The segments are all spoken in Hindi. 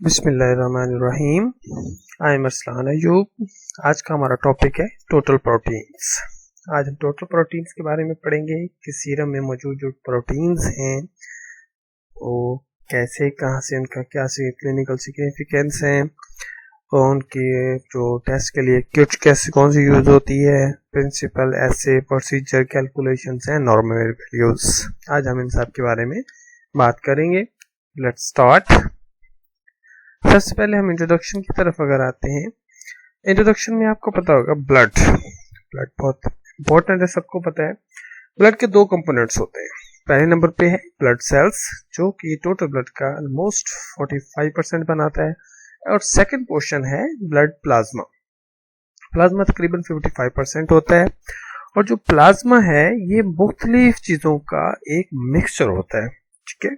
बिस्मिल्लाहिर्रहमानिर्रहीम। I am Arsalan Ayub. आज का हमारा टॉपिक है टोटल प्रोटीन्स। आज हम टोटल प्रोटीन्स के बारे में पढ़ेंगे कि सीरम में मौजूद जो प्रोटीन्स हैं वो कैसे, कहाँ से, उनका क्या क्लिनिकल सिग्निफिकेंस है और उनके जो टेस्ट के लिए किट कैसे कौन सी यूज होती है, प्रिंसिपल, ऐसे, प्रोसीजर, कैलकुलेशंस हैं, नॉर्मल वैल्यूज। आज हम इन सब के बारे में बात करेंगे। Let's start. सबसे पहले हम इंट्रोडक्शन की तरफ अगर आते हैं, इंट्रोडक्शन में आपको पता होगा ब्लड बहुत इंपॉर्टेंट है, सबको पता है। ब्लड के दो कंपोनेंट्स होते हैं। पहले नंबर पे है ब्लड सेल्स जो कि टोटल ब्लड का ऑलमोस्ट 45% बनाता है, और सेकंड पोर्शन है ब्लड प्लाज्मा। प्लाज्मा तकरीबन 55% होता है, और जो प्लाज्मा है ये मुख्तलिफ चीजों का एक मिक्सचर होता है। ठीक है,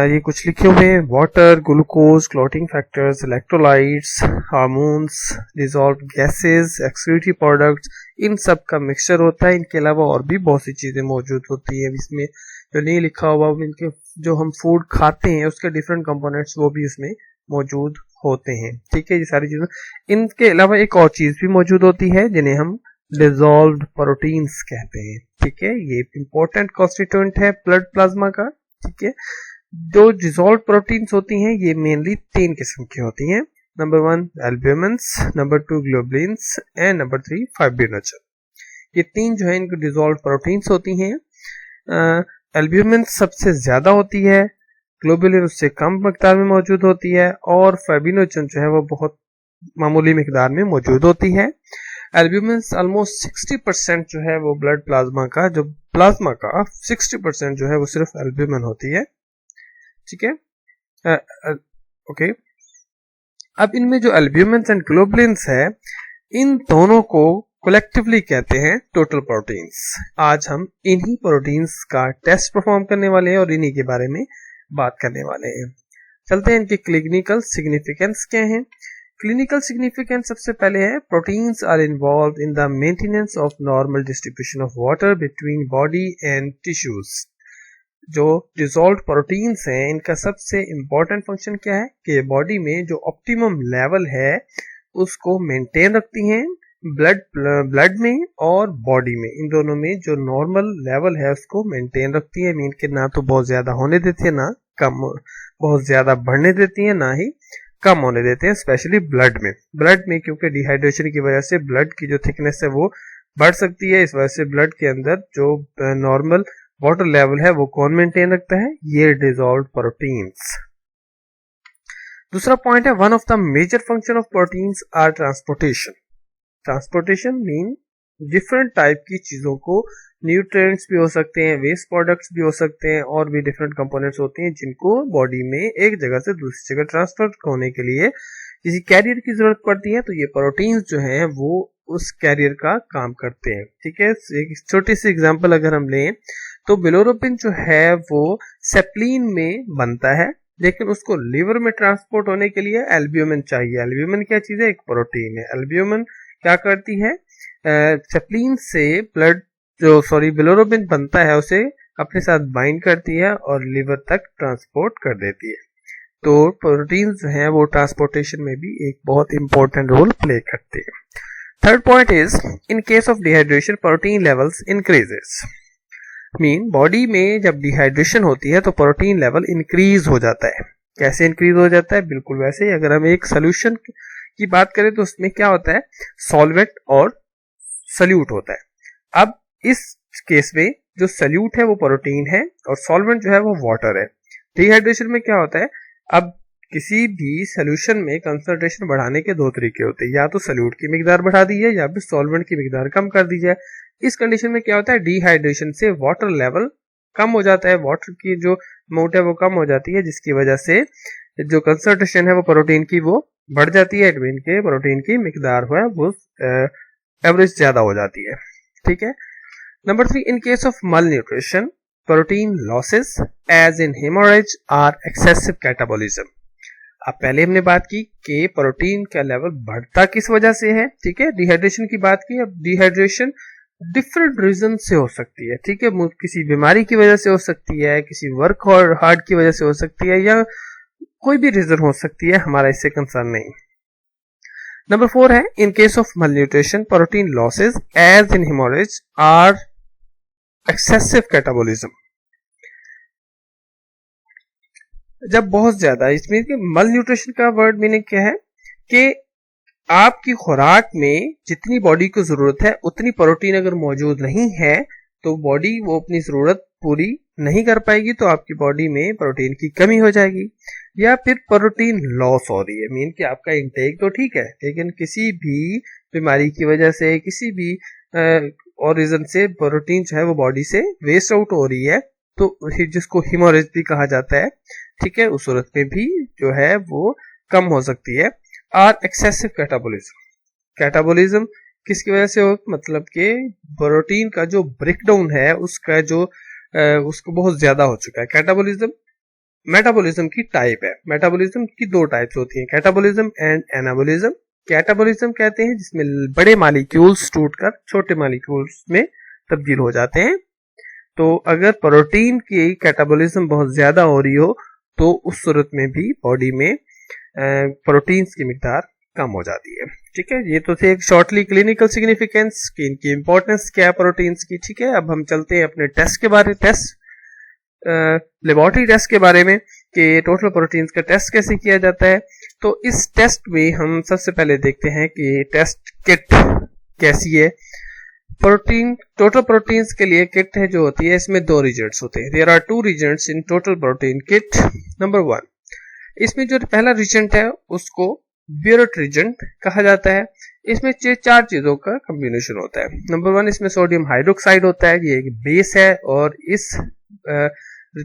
ये कुछ लिखे हुए हैं: water, glucose, clotting factors, electrolytes, hormones, dissolved gases, excretory products, इन सब का मिक्सचर होता है। इनके अलावा और भी बहुत सी चीजें मौजूद होती है। इसमें जो नहीं लिखा हुआ, इनके जो हम फूड खाते हैं उसके डिफरेंट कंपोनेंट्स वो भी इसमें मौजूद होते हैं। ठीक है, ये सारी चीजें। इनके अलावा एक और चीज भी मौजूद होती है जिन्हें हम डिसॉल्व्ड प्रोटीन्स कहते हैं। ठीक है, ये इंपॉर्टेंट कॉन्स्टिट्यूएंट है ब्लड प्लाज्मा का। ठीक है, जो डिसॉल्व प्रोटीन्स होती हैं ये मेनली 3 किस्म की होती हैं। Number 1 albumins, number 2 globulins and number 3 fibrinogen. ये 3 जो है इनको डिसॉल्व प्रोटीन्स होती हैं। एल्ब्यूमिन्स सबसे ज्यादा होती है, ग्लोबुलिन उससे कम मिकदार में मौजूद होती है, और फाइब्रिनोजन जो है वो बहुत मामूली मिकदार में मौजूद होती है। एल्ब्यूमिन्स ऑलमोस्ट 60% जो है वो ब्लड प्लाज्मा का 60% जो है वो सिर्फ एल्ब्यूमिन होती है। ठीक है, ओके। अब इनमें जो एल्ब्यूमिन्स एंड ग्लोबुलिन्स है, इन दोनों को कलेक्टिवली कहते हैं टोटल प्रोटीन्स। आज हम इन्हीं प्रोटीन्स का टेस्ट परफॉर्म करने वाले हैं और इन्हीं के बारे में बात करने वाले हैं। चलते हैं इनके क्लिनिकल सिग्निफिकेंस क्या है। क्लिनिकल सिग्निफिकेंस सबसे पहले है proteins are involve in the maintenance of normal distribution of water between body and tissues. जो डिसॉल्व्ड प्रोटीन्स हैं इनका सबसे इंपॉर्टेंट फंक्शन क्या है कि बॉडी में जो ऑप्टिमम लेवल है उसको मेंटेन रखती हैं ब्लड में और बॉडी में। इन दोनों में जो नॉर्मल लेवल है उसको मेंटेन रखती है। मीन के ना तो बहुत ज्यादा होने देती है, ना कम बहुत ज्यादा बढ़ने देती है, ना ही कम होने देते हैं। स्पेशली ब्लड में क्योंकि डिहाइड्रेशन की वजह से ब्लड की जो थिकनेस है वो बढ़ सकती है। इस वजह से ब्लड के अंदर जो नॉर्मल वाटर लेवल है वो कौन मेंटेन रखता है? ये डिसॉल्व्ड प्रोटीन्स। दूसरा पॉइंट है one of the major function of proteins are transportation mean different type की चीजों को, न्यूट्रिएंट्स भी हो सकते हैं, वेस्ट प्रोडक्ट्स भी हो सकते हैं, और भी डिफरेंट कंपोनेंट्स होते हैं जिनको बॉडी में एक जगह से दूसरी जगह ट्रांसफर होने के लिए किसी कैरियर की जरूरत पड़ती है। तो ये प्रोटीन्स जो हैं वो उस कैरियर का काम करते हैं। ठीक है, एक छोटी सी एग्जांपल अगर हम लें तो बिलोरुबिन जो है वो सेप्लिन में बनता है, लेकिन उसको लिवर में ट्रांसपोर्ट होने के लिए एल्ब्यूमिन चाहिए। एल्ब्यूमिन क्या चीज है? एक प्रोटीन है। एल्ब्यूमिन क्या करती है? सेप्लिन से बिलोरुबिन बनता है उसे अपने साथ बाइंड करती है और लिवर तक ट्रांसपोर्ट कर देती है। तो प्रोटीन्स जो हैं वो ट्रांसपोर्टेशन में भी एक बहुत इंपॉर्टेंट रोल प्ले करते हैं। Third point is in case of dehydration protein levels increases. Mean body में जब डिहाइड्रेशन होती है तो प्रोटीन लेवल इंक्रीज हो जाता है। कैसे इंक्रीज हो जाता है? बिल्कुल वैसे ही। अगर हम एक सोल्यूशन की बात करें तो उसमें क्या होता है? सॉल्वेंट और सल्यूट होता है। अब इस केस में जो सल्यूट है वो प्रोटीन है और सॉल्वेंट जो है वो वाटर है। डिहाइड्रेशन में क्या होता है? अब किसी भी सोल्यूशन में कंसंट्रेशन बढ़ाने के 2 तरीके होते हैं, या तो सल्यूट की मिकदार बढ़ा दी जाए या फिर सॉल्वेंट की मिकदार कम कर दी जाए। इस कंडीशन में क्या होता है? डिहाइड्रेशन से वाटर लेवल कम हो जाता है, वाटर की जो अमाउंट है वो कम हो जाती है, जिसकी वजह से जो कंसंट्रेशन है वो प्रोटीन की वो बढ़ जाती है। इनमें के प्रोटीन की मिकदार है वो एवरेज ज्यादा हो जाती है। ठीक है। Number 3, in case of malnutrition protein losses as in hemorrhage or excessive catabolism. अब पहले हमने बात की कि प्रोटीन का लेवल बढ़ता किस वजह से है। ठीक है, डिहाइड्रेशन की बात की। अब डिहाइड्रेशन डिफरेंट रीजन से हो सकती है। ठीक है, किसी बीमारी की वजह से हो सकती है, किसी वर्क और हार्ड की वजह से हो सकती है, या कोई भी रीजन हो सकती है, हमारा इससे कंसर्न नहीं। नंबर 4 है in case of malnutrition protein losses as in hemorrhage or excessive catabolism. जब बहुत ज्यादा, इसमें मल न्यूट्रिशन का वर्ड मीनिंग क्या है कि आपकी खुराक में जितनी बॉडी को जरूरत है उतनी प्रोटीन अगर मौजूद नहीं है तो बॉडी वो अपनी जरूरत पूरी नहीं कर पाएगी, तो आपकी बॉडी में प्रोटीन की कमी हो जाएगी। या फिर प्रोटीन लॉस हो रही है, मीन कि आपका इंटेक तो ठीक है लेकिन किसी भी बीमारी की वजह से, किसी भी और रीजन से प्रोटीन जो है वो बॉडी से वेस्ट आउट हो रही है, तो जिसको हिमोरेज भी कहा जाता है, ठीक है, उस सूरत में भी जो है वो कम हो सकती है। और एक्सेसिव कैटाबोलिज्म, कैटाबोलिज्म किसकी वजह से हो, मतलब कि प्रोटीन का जो ब्रेकडाउन है उसका जो उसको बहुत ज्यादा हो चुका है। कैटाबोलिज्म मेटाबॉलिज्म की टाइप है। मेटाबॉलिज्म की दो टाइप्स होती हैं, कैटाबोलिज्म एंड एनाबोलिज्म। कैटाबोलिज्म कहते हैं जिसमें बड़े मॉलिक्यूल्स टूटकर छोटे मॉलिक्यूल्स में तब्दील हो जाते हैं। तो अगर प्रोटीन की कैटाबोलिज्म बहुत ज्यादा हो रही हो तो उस सूरत में भी बॉडी में प्रोटीन्स की मिकदार कम हो जाती है। ठीक है, ये तो थे एक शॉर्टली क्लिनिकल सिग्निफिकेंस कि इनकी इंपॉर्टेंस क्या है प्रोटीन्स की। ठीक है, अब हम चलते हैं अपने टेस्ट के बारे, लेबोरेटरी टेस्ट के बारे में कि टोटल प्रोटीन्स का टेस्ट कैसे किया जाता है। तो इस टेस्ट में हम सबसे पहले देखते हैं कि टेस्ट किट कैसी है। प्रोटीन टोटल प्रोटीन्स के लिए किट है जो होती है, इसमें दो रिजल्ट्स होते हैं। There are 2 results in total protein kit. Number 1, इसमें जो पहला रिजल्ट है उसको ब्यूरेट रिजल्ट कहा जाता है। इसमें 4 चीजों का कॉम्बिनेशन होता है। नंबर 1, इसमें सोडियम हाइड्रोक्साइड होता है, ये एक बेस है और इस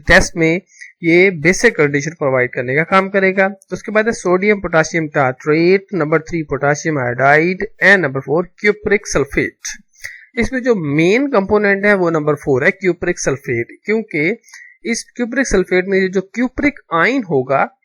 टेस्ट में ये बेसिक कंडीशन प्रोवाइड करने का काम करेगा। तो उसके बाद है sodium potassium tartrate, number 3 potassium iodide and number 4 cupric sulphate. इसमें जो मेन कंपोनेंट है वो नंबर 4 है क्यूप्रिक सल्फेट, क्योंकि इस क्यूप्रिक सल्फेट में जो क्यूप्रिक आयन होगा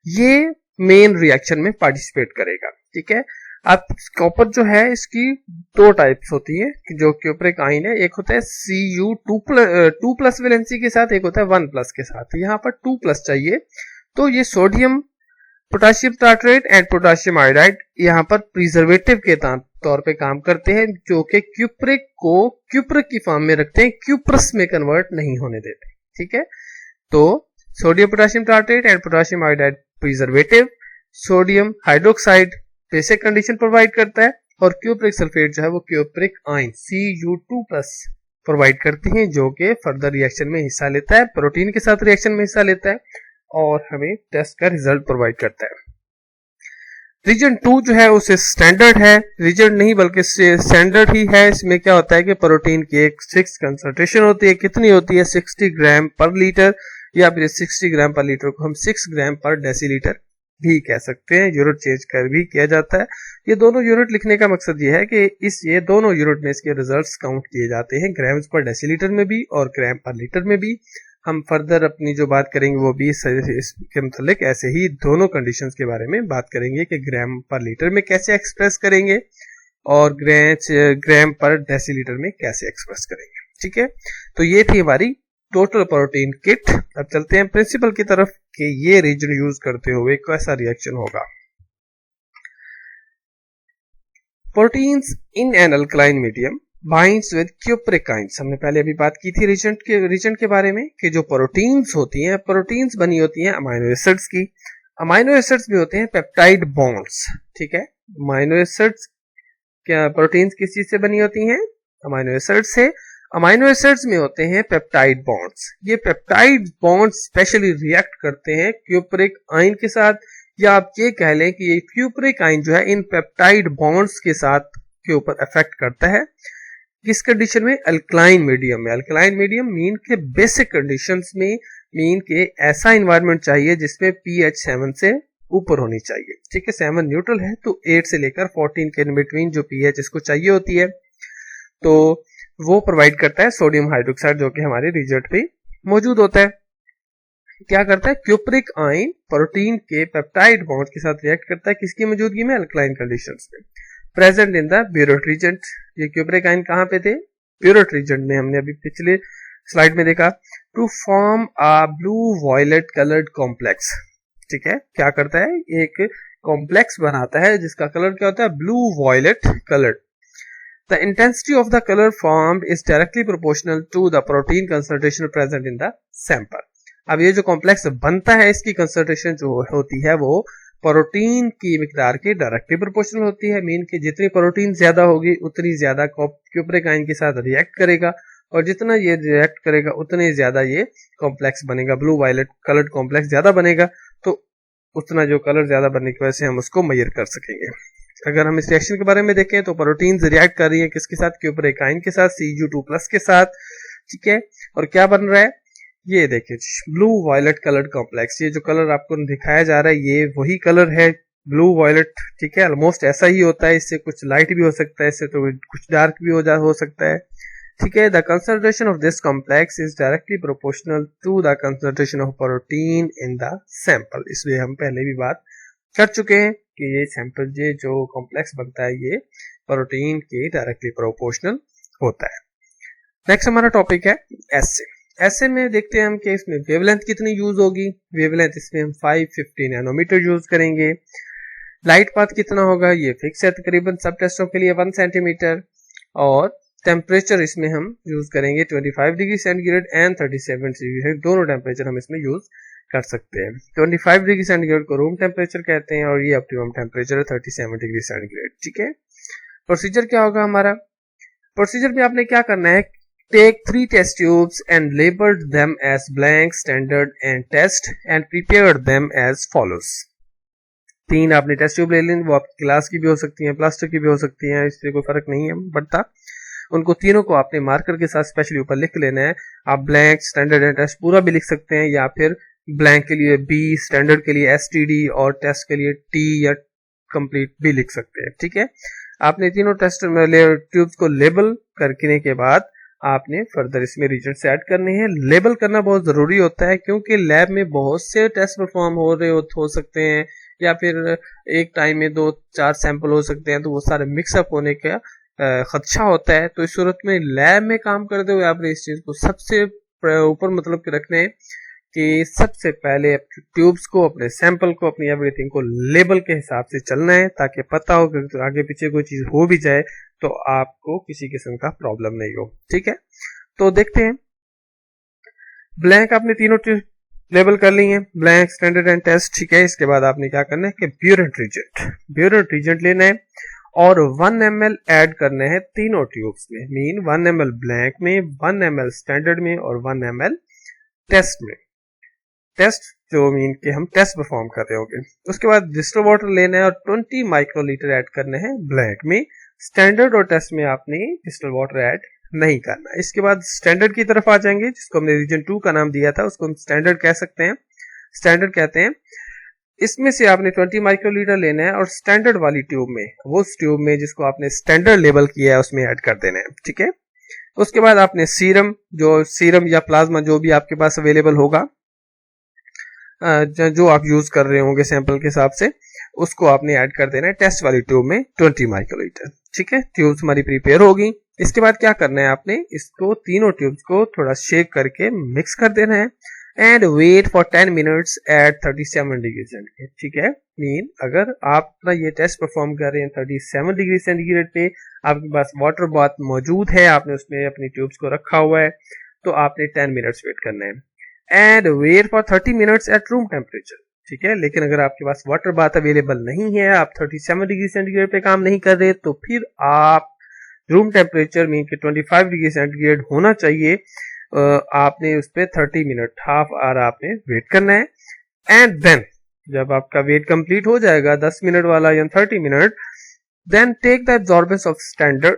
ये मेन रिएक्शन में पार्टिसिपेट करेगा। ठीक है, अब कॉपर जो है इसकी 2 टाइप्स होती है जो क्यूप्रिक आयन है, एक होता है Cu2+ वैलेंसी के साथ, एक होता है 1+ के साथ। यहाँ पर 2+ चाहिए, तो ये sodium potassium tartrate and potassium iodide यहाँ पर प्रिजर्वेटिव के तौर पे काम करते हैं, जो कि क्यूप्रिक को क्यूप्रिक की फॉर्म में रखते हैं, क्यूप्रस में कन्वर्ट नहीं होने देते। ठीक है, तो sodium potassium tartrate and potassium iodide preservative, sodium hydroxide basic condition provide करता है और क्यूप्रिक सल्फेट जो है वो क्यूप्रिक आयन Cu2+ प्रोवाइड करती है, जो कि फर्दर रिएक्शन में हिस्सा लेता है, प्रोटीन के साथ रिएक्शन में हिस्सा लेता है और हमें टेस्ट का रिजल्ट प्रोवाइड करता है। रीजन 2 जो है उसे स्टैंडर्ड है, रीजन नहीं बल्कि स्टैंडर्ड ही है। इसमें क्या होता है कि प्रोटीन की एक फिक्स कंसंट्रेशन होती है, कितनी होती है 60 ग्राम पर लीटर, या फिर 60 ग्राम पर लीटर को हम 6 ग्राम पर डेसीलीटर भी कह सकते हैं। यूनिट चेंज कर भी किया जाता है। ये दोनों यूनिट लिखने का मकसद ये है कि ये दोनों यूनिट में इसके रिजल्ट्स काउंट किए जाते हैं, ग्राम्स पर डेसीलीटर में भी और ग्राम पर लीटर में भी। हम फर्दर अपनी जो बात करेंगे वो भी इसके मतलब ऐसे ही दोनों कंडीशंस के बारे में बात करेंगे कि ग्राम पर लीटर में कैसे एक्सप्रेस करेंगे और ग्राम पर डेसीलीटर में कैसे एक्सप्रेस करेंगे। ठीक है, तो ये थी हमारी टोटल प्रोटीन किट। अब चलते हैं प्रिंसिपल की तरफ कि ये रीजन यूज करते हुए कैसा रिएक्शन होगा। Proteins in an alkaline medium binds with cupric ions. हमने पहले अभी बात की थी रीजन के बारे में कि जो प्रोटीन्स होती हैं, प्रोटीन्स बनी होती हैं अमाइनो एसिड्स की। अमाइनो एसिड्स भी होते हैं पेप्टाइड बॉन्ड्स। ठीक है, अमाइनो एसिड्स क्या प्रोटीन्स किस चीज से बनी होती हैं? अमाइनो एसिड्स से। अमाइनो एसिड्स में होते हैं पेप्टाइड बॉन्ड्स। ये पेप्टाइड बॉन्ड्स स्पेशली रिएक्ट करते हैं क्यूप्रिक आयन के साथ, या आप ये कह लें कि ये क्यूप्रिक आयन जो है इन पेप्टाइड बॉन्ड्स के साथ के ऊपर इफेक्ट करता है। किस कंडीशन में? अल्कलाइन मीडियम में। अल्कलाइन मीडियम मीन के बेसिक कंडीशंस में मीन के ऐसा एनवायरनमेंट चाहिए जिसमें pH 7 से ऊपर होनी चाहिए। ठीक है, 7 न्यूट्रल है तो 8 से लेकर 14 के इन बिटवीन जो pH इसको चाहिए होती है, तो वो प्रोवाइड करता है सोडियम हाइड्रोक्साइड, जो कि हमारे रिजल्ट पे मौजूद होता है। क्या करता है? क्यूप्रिक आयन प्रोटीन के पेप्टाइड बॉन्ड के साथ रिएक्ट करता है, किसकी मौजूदगी में? अल्कलाइन कंडीशंस में। Present in the biuret reagent. ये क्यूप्रिक आयन कहां पे थे? ब्यूरेट रीजेंट में। हमने अभी पिछले स्लाइड में देखा to form a blue violet coloured complex. ठीक है, क्या करता है, एक कॉम्प्लेक्स बनाता है जिसका कलर क्या होता है, blue violet colour. The intensity of the color formed is directly proportional to the protein concentration present in the sample. अब ये जो कॉम्प्लेक्स बनता है इसकी कंसंट्रेशन जो होती है वो प्रोटीन की मिकदार के डायरेक्टली प्रोपोर्शनल होती है। मीन कि जितनी प्रोटीन ज्यादा होगी उतनी ज्यादा क्यूपरिक आयन के साथ रिएक्ट करेगा, और जितना ये रिएक्ट करेगा उतने ज्यादा ये कॉम्प्लेक्स बनेगा, ब्लू वायलेट कलर्ड कॉम्प्लेक्स ज्यादा बनेगा, तो उतना जो कलर ज्यादा बनने की वजह से हम उसको मेजर कर सकेंगे। अगर हम इस रिएक्शन के बारे में देखें तो प्रोटीन रिएक्ट कर रही है किसके साथ, क्यूपरिक आयन के साथ, Cu2+ के साथ, ठीक है। और क्या बन रहा है, ये देखिए ब्लू वॉयलेट कलर्ड कॉम्प्लेक्स। ये जो कलर आपको दिखाया जा रहा है ये वही कलर है, ब्लू वॉयलेट, ठीक है। ऑलमोस्ट ऐसा ही होता है, इससे कुछ लाइट भी हो सकता है, इससे तो कुछ डार्क भी हो सकता है, ठीक है। The concentration of this complex is directly proportional to the concentration of protein in the sample. इसलिए हम पहले भी बात कर चुके हैं कि ये सैंपल जो कॉम्प्लेक्स बनता है ये प्रोटीन के डायरेक्टली प्रोपोर्शनल होता है। नेक्स्ट हमारा टॉपिक है एसए। एसए में देखते हैं हम कि इसमें वेवलेंथ कितनी यूज होगी। वेवलेंथ इसमें हम 550 नैनोमीटर यूज करेंगे। लाइट पाथ कितना होगा ये फिक्स है तकरीबन सब टेस्टों के लिए 1 सेंटीमीटर। और टेम्परेचर इसमें हम यूज करेंगे 25 डिग्री सेंटीग्रेड एंड 37 डिग्री, दोनों टेम्परेचर हम इसमें यूज कर सकते हैं। 25 डिग्री सेंटीग्रेड को रूम टेम्परेचर कहते हैं और ये ऑप्टिमम टेम्परेचर है 37 डिग्री सेंटीग्रेड, ठीक है। प्रोसीजर क्या होगा हमारा, प्रोसीजर में आपने क्या करना है, take 3 test tubes and labelled them as blank, standard and test and prepared them as follows. 3 आपने टेस्ट ट्यूब ले लें, वो आपकी ग्लास की भी हो सकती है, प्लास्टिक की भी हो सकती है, इससे कोई फर्क नहीं है पड़ता। उनको तीनों को आपने मार्कर के साथ स्पेशली ऊपर लिख लेना है। आप ब्लैंक, स्टैंडर्ड एंड टेस्ट पूरा भी लिख सकते हैं, या फिर ब्लैंक के लिए बी, स्टैंडर्ड के लिए STD और टेस्ट के लिए T या कंप्लीट भी लिख सकते हैं, ठीक है। आपने तीनों टेस्ट ट्यूब्स को लेबल करने के बाद आपने फर्दर इसमें रिजल्ट्स ऐड करने हैं। लेबल करना बहुत जरूरी होता है क्योंकि लैब में बहुत से टेस्ट परफॉर्म हो सकते हैं, या फिर एक टाइम में 2-4 सैंपल हो सकते हैं, तो वो सारे मिक्सअप होने का खदशा होता है। तो इस सूरत में लैब में काम करते हुए आपने इस चीज को सबसे ऊपर मतलब के रखने हैं कि सबसे पहले ट्यूब्स को, अपने सैंपल को, अपनी एवरीथिंग को लेबल के हिसाब से चलना है, ताकि पता हो कि आगे पीछे कोई चीज हो भी जाए तो आपको किसी किस्म का प्रॉब्लम नहीं हो, ठीक है। तो देखते हैं, ब्लैंक आपने तीनों लेबल कर ली है, ब्लैंक, स्टैंडर्ड एंड टेस्ट, ठीक है। इसके बाद आपने क्या करना है कि ब्यूरेंट रिजेंट लेना है और 1 ml ऐड करना है तीनों ट्यूब्स में। मीन 1 ml ब्लैंक में, 1 ml स्टैंडर्ड में और 1 ml टेस्ट में। टेस्ट जो मीन कि हम टेस्ट परफॉर्म कर रहे होंगे। उसके बाद डिस्टिल वाटर लेना है और 20 माइक्रोलीटर ऐड करना है ब्लैक में। स्टैंडर्ड और टेस्ट में आपने डिस्टिल वाटर ऐड नहीं करना। इसके बाद स्टैंडर्ड की तरफ आ जाएंगे, जिसको हमने रीजन 2 का नाम दिया था, उसको हम स्टैंडर्ड कह सकते हैं, स्टैंडर्ड कहते हैं। इसमें से आपने 20 माइक्रोलीटर लेना है और स्टैंडर्ड वाली ट्यूब में, वो ट्यूब में जिसको आपने स्टैंडर्ड लेबल किया है उसमें ऐड कर देना है, ठीक है। उसके बाद आपने सीरम या प्लाज्मा जो भी आपके पास अवेलेबल होगा, जो आप यूज कर रहे होंगे सैंपल के हिसाब से, उसको आपने ऐड कर देना है टेस्ट वाली ट्यूब में 20 माइक्रोलीटर, ठीक है। ट्यूब्स हमारी प्रिपेयर होगी। इसके बाद क्या करना है, आपने इसको तीनों ट्यूब्स को थोड़ा शेक करके मिक्स कर देना है and wait for 10 minutes at 37 degree centigrade, ठीक है। मीन अगर आप अपना ये टेस्ट परफॉर्म कर रहे हैं 37 डिग्री सेंटीग्रेड पे, आपके पास वाटर बाथ मौजूद है, आपने उसमें अपनी ट्यूब्स को रखा हुआ है, तो आपने 10 मिनट्स वेट करना है and wait for 30 minutes at room temperature, ठीक है। लेकिन अगर आपके पास वाटर बाथ अवेलेबल नहीं है, आप 37 डिग्री सेंटीग्रेड पे काम नहीं कर रहे, तो फिर आप रूम टेम्परेचर मीन के 25 डिग्री सेंटीग्रेड होना चाहिए। आपने उस पर 30 मिनट, हाफ आवर आपने वेट करना है एंड देन जब आपका वेट कंप्लीट हो जाएगा 10 मिनट वाला या 30 minute, then take the absorbance of standard,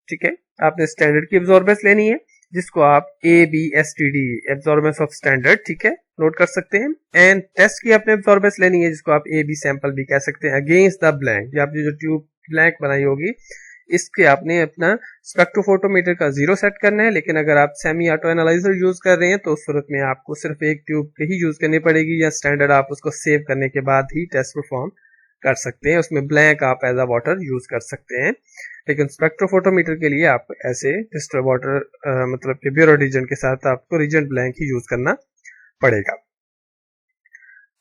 ठीक है। आपने स्टैंडर्ड की एब्जॉर्बेंस लेनी है, जिसको आप ABSTD एब्जॉर्बेंस ऑफ स्टैंडर्ड, ठीक है, नोट कर सकते हैं। एंड टेस्ट की आपने एब्जॉर्बेंस लेनी है, जिसको आप AB सैंपल भी कह सकते हैं, अगेंस्ट द ब्लैंक। आपने जो ट्यूब ब्लैंक बनाई होगी इसके आपने अपना स्पेक्ट्रोफोटोमीटर का 0 सेट करना है। लेकिन अगर आप सेमी ऑटो एनालाइजर यूज कर रहे हैं तो उस सूरत में आपको सिर्फ एक ट्यूब ही यूज करनी पड़ेगी, या स्टैंडर्ड आप उसको सेव करने के बाद ही टेस्ट परफॉर्म कर सकते हैं। उसमें ब्लैंक आप एज अ वाटर यूज कर सकते हैं, लेकिन स्पेक्ट्रोफोटोमीटर के लिए आप ऐसे डिस्टिल वाटर मतलब कि ब्यूरो रिजेंट के साथ आपको रिजेंट ब्लैंक ही यूज करना पड़ेगा।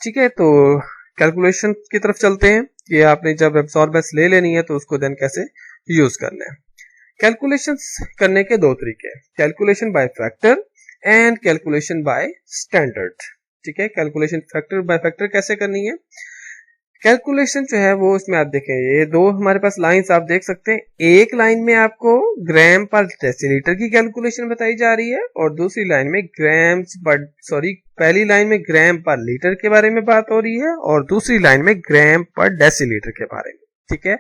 ठीक है, तो कैलकुलेशन की तरफ चलते हैं कि आपने जब एब्जॉर्बेंस ले लेनी है तो उसको देन कैसे यूज करना है। कैलकुलेशंस करने के दो तरीके हैं, calculation by factor and calculation by standard. ठीक है, कैलकुलेशन फैक्टर बाय फैक्टर कैसे करनी है। कैलकुलेशन जो है वो इसमें आप देखें, ये दो हमारे पास लाइंस आप देख सकते हैं, एक लाइन में आपको ग्राम पर डेसीलीटर की कैलकुलेशन बताई जा रही है और दूसरी लाइन में पहली लाइन में ग्राम पर लीटर के बारे में बात हो रही है और दूसरी लाइन में ग्राम पर डेसीलीटर के बारे में। ठीक है,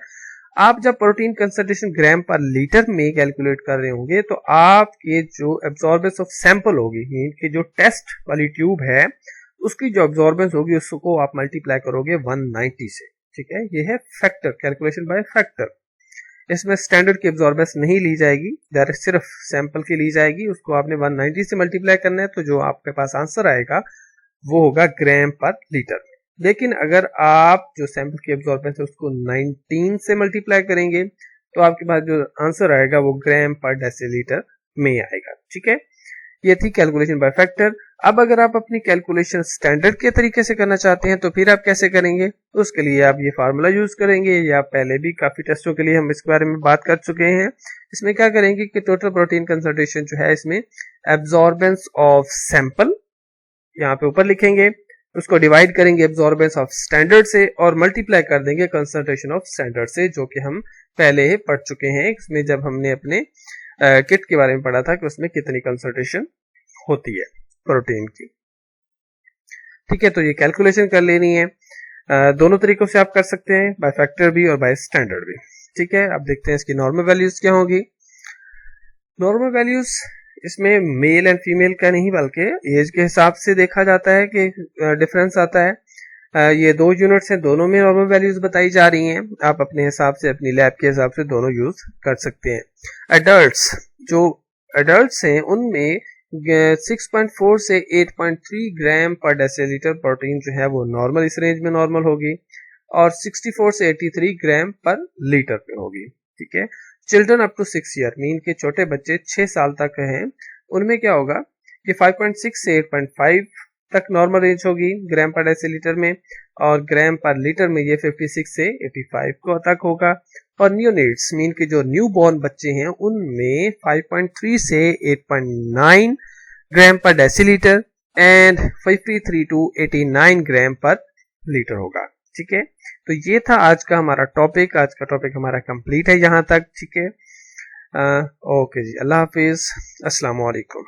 आप जब प्रोटीन कंसंट्रेशन ग्राम पर लीटर में कैलकुलेट कर रहे होंगे तो आपके जो एब्जॉर्बेंस ऑफ सैंपल होगी, मीन की जो टेस्ट वाली ट्यूब है उसकी जो एब्जॉर्बेंस होगी उसको आप मल्टीप्लाई करोगे 190 से। ठीक है, ये है फैक्टर, कैलकुलेशन बाय फैक्टर। इसमें स्टैंडर्ड की एब्जॉर्बेंस नहीं ली जाएगी, डायरेक्ट सिर्फ सैंपल की ली जाएगी, उसको आपने 190 से मल्टीप्लाई करना है तो जो आपके पास आंसर आएगा वो होगा ग्राम पर लीटर। लेकिन अगर आप जो सैंपल की एब्जॉर्बेंस है उसको 19 से मल्टीप्लाई करेंगे तो आपके पास जो आंसर आएगा वो ग्राम पर डेसीलीटर में आएगा। ठीक है, ये थी कैलकुलेशन बाय फैक्टर। अब अगर आप अपनी कैलकुलेशन स्टैंडर्ड के तरीके से करना चाहते हैं तो फिर आप कैसे करेंगे, उसके लिए आप ये फार्मूला यूज करेंगे, या पहले भी काफी टेस्टों के लिए हम इसके बारे में बात कर चुके हैं। इसमें क्या करेंगे कि टोटल प्रोटीन कंसंट्रेशन जो है इसमें एब्जॉर्बेंस ऑफ सैंपल यहाँ पे ऊपर लिखेंगे, उसको डिवाइड करेंगे एब्जॉर्बेंस ऑफ स्टैंडर्ड से और मल्टीप्लाई कर देंगे कंसंट्रेशन ऑफ स्टैंडर्ड से, जो कि हम पहले ही पढ़ चुके हैं इसमें जब हमने अपने किट के बारे में पढ़ा था कि उसमें कितनी कंसंट्रेशन होती है प्रोटीन की। ठीक है, तो ये कैलकुलेशन कर लेनी है, दोनों तरीकों से आप कर सकते हैं, बाय फैक्टर भी और बाय स्टैंडर्ड भी। ठीक है, अब देखते हैं इसकी नॉर्मल वैल्यूज क्या होगी। नॉर्मल वैल्यूज इसमें मेल एंड फीमेल का नहीं बल्कि एज के हिसाब से देखा जाता है कि डिफरेंस आता है। ये दो यूनिट्स हैं, दोनों में नॉर्मल वैल्यूज बताई जा रही हैं, आप अपने हिसाब से अपनी लैब के हिसाब से दोनों यूज कर सकते हैं। एडल्ट्स हैं उनमें 6.4 से 8.3 ग्राम पर डेसीलीटर प्रोटीन जो है वो नॉर्मल, इस रेंज में नॉर्मल होगी, और 64 से 83 ग्राम पर लीटर पे होगी। ठीक है, children up to 6 year, mean के छोटे बच्चे 6 साल तक हैं, उनमें क्या होगा कि 5.6 से 8.5 तक नॉर्मल रेंज होगी ग्राम पर डेसीलीटर में, और ग्राम पर लीटर में ये 56 से 85 को तक होगा। और न्यूनेट्स मीन के जो न्यू बॉर्न बच्चे हैं उनमें 5.3 से 8.9 ग्राम पर डेसीलीटर एंड 53 टू 89 ग्राम पर लीटर होगा। ठीक है, तो ये था आज का हमारा टॉपिक, आज का टॉपिक हमारा कंप्लीट है यहाँ तक। ठीक है, ओके जी, अल्लाह हाफिज, अस्सलाम वालेकुम।